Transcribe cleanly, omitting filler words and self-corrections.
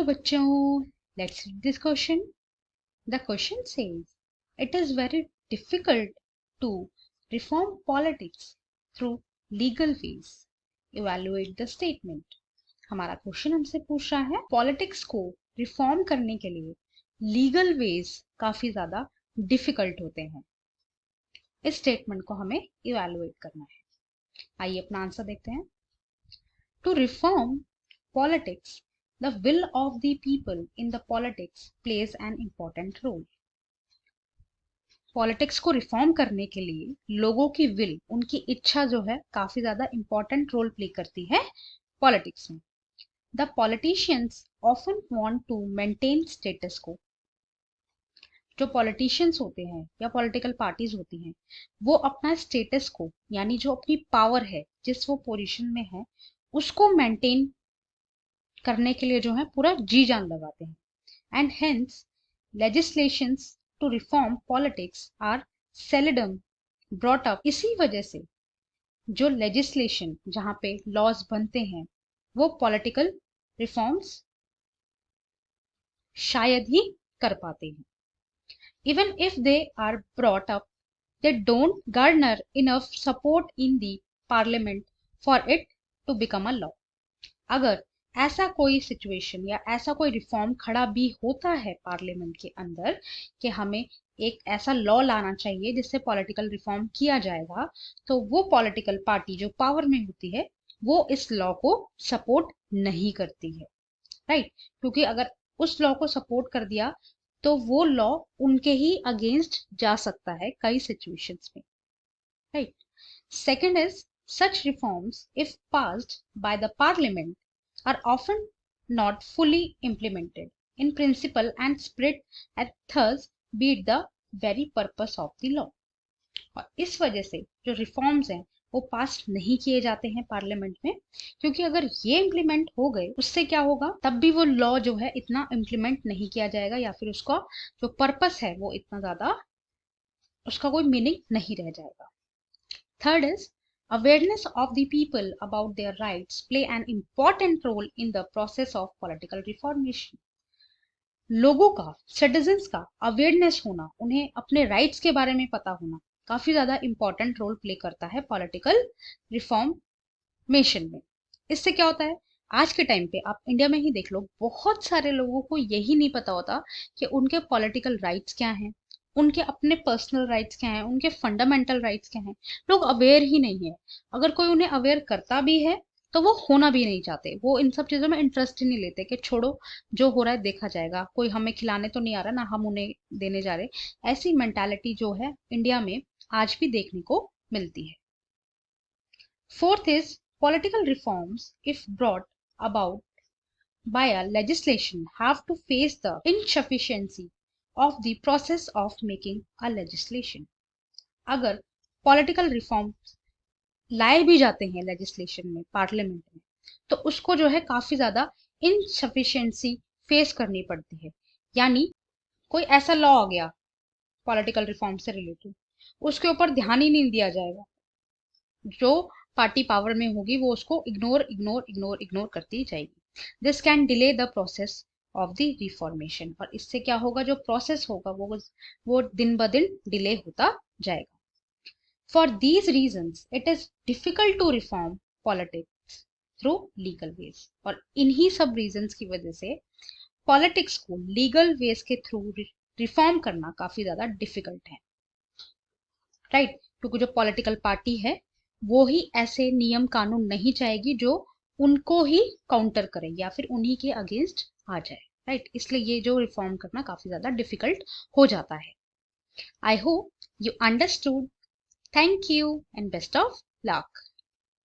Hello बच्चों, let's read this question. The question says, it is very difficult to reform politics through legal ways. Evaluate the statement. हमारा question हमसे पूछ रहा है politics को reform करने के लिए लीगल वेज काफी ज्यादा डिफिकल्ट होते हैं. इस स्टेटमेंट को हमें इवेलुएट करना है. आइए अपना आंसर देखते हैं. To reform politics, the will of the people in the politics plays an important role. Politics को रिफॉर्म करने के लिए लोगों की विल, उनकी इच्छा जो है काफी ज्यादा इंपॉर्टेंट रोल प्ले करती है पॉलिटिक्स में. The politicians often want to maintain status quo. जो पॉलिटिशियंस होते हैं या पॉलिटिकल पार्टीज होती हैं, वो अपना स्टेटस को, यानी जो अपनी पावर है, जिस वो पोजीशन में है, उसको मेंटेन करने के लिए जो है पूरा जी जान लगाते हैं. And hence legislations to reform politics are seldom brought up. इसी वजह से जो लेजिस्लेशन, जहां पे लॉज बनते हैं, वो पॉलिटिकल रिफॉर्म्स शायद ही कर पाते हैं. Even if they are brought up, they don't garner enough support in the parliament for it to become a law. अगर ऐसा कोई सिचुएशन या ऐसा कोई रिफॉर्म खड़ा भी होता है पार्लियामेंट के अंदर कि हमें एक ऐसा लॉ लाना चाहिए जिससे पॉलिटिकल रिफॉर्म किया जाएगा, तो वो पॉलिटिकल पार्टी जो पावर में होती है वो इस लॉ को सपोर्ट नहीं करती है. राइट? क्योंकि अगर उस लॉ को सपोर्ट कर दिया तो वो लॉ उनके ही अगेंस्ट जा सकता है कई सिचुएशंस में. Right? Second is such reforms, if passed by the parliament, are often not fully implemented in principle and spirit, and thus beat the very purpose of the law. और इस वजह से जो रिफॉर्म्स हैं वो पास नहीं किए जाते हैं पार्लियामेंट में, क्योंकि अगर ये इम्प्लीमेंट हो गए, उससे क्या होगा, तब भी वो लॉ जो है इतना इम्प्लीमेंट नहीं किया जाएगा, या फिर उसका जो पर्पस है वो इतना ज्यादा, उसका कोई मीनिंग नहीं रह जाएगा. Third is awareness of the people about their rights play an important role in the process of political reformation. लोगों का, सिटीजन्स का अवेयरनेस होना, उन्हें अपने राइट्स के बारे में पता होना काफी ज्यादा इंपॉर्टेंट रोल प्ले करता है पॉलिटिकल रिफॉर्मेशन में. इससे क्या होता है, आज के टाइम पे आप इंडिया में ही देख लो, बहुत सारे लोगों को यही नहीं पता होता कि उनके पॉलिटिकल राइट्स क्या हैं, उनके अपने पर्सनल राइट्स क्या हैं, उनके फंडामेंटल राइट्स क्या हैं. लोग अवेयर ही नहीं है. अगर कोई उन्हें अवेयर करता भी है तो वो होना भी नहीं चाहते, वो इन सब चीजों में इंटरेस्ट ही नहीं लेते कि छोड़ो, जो हो रहा है देखा जाएगा, कोई हमें खिलाने तो नहीं आ रहा ना, हम उन्हें देने जा रहे. ऐसी मेंटालिटी जो है इंडिया में आज भी देखने को मिलती है. Fourth is political reforms if brought about by a legislation have to face the insufficiency of the process of making a legislation. अगर पॉलिटिकल रिफॉर्म लाए भी जाते हैं लेजिस्लेशन में, पार्लियामेंट में, तो उसको जो है काफी ज्यादा इनसफिशिएंसी फेस करनी पड़ती है. यानी कोई ऐसा लॉ आ गया पॉलिटिकल रिफॉर्म से रिलेटेड, उसके ऊपर ध्यान ही नहीं दिया जाएगा. जो पार्टी पावर में होगी वो उसको इग्नोर इग्नोर इग्नोर इग्नोर करती जाएगी. This can delay the process of the reformation. और इससे क्या होगा, जो प्रोसेस होगा वो दिन ब दिन डिले होता जाएगा. For these reasons it is difficult to reform politics through legal ways. और इन्हीं सब रीजंस की वजह से पॉलिटिक्स को लीगल वेज के थ्रू रिफॉर्म करना काफी ज्यादा डिफिकल्ट है. राइट? क्योंकि जो पॉलिटिकल पार्टी है वो ही ऐसे नियम कानून नहीं चाहेगी जो उनको ही काउंटर करे या फिर उन्हीं के अगेंस्ट आ जाए. राइट? इसलिए ये जो रिफॉर्म करना काफी ज्यादा डिफिकल्ट हो जाता है. I hope you understood. Thank you and best of luck.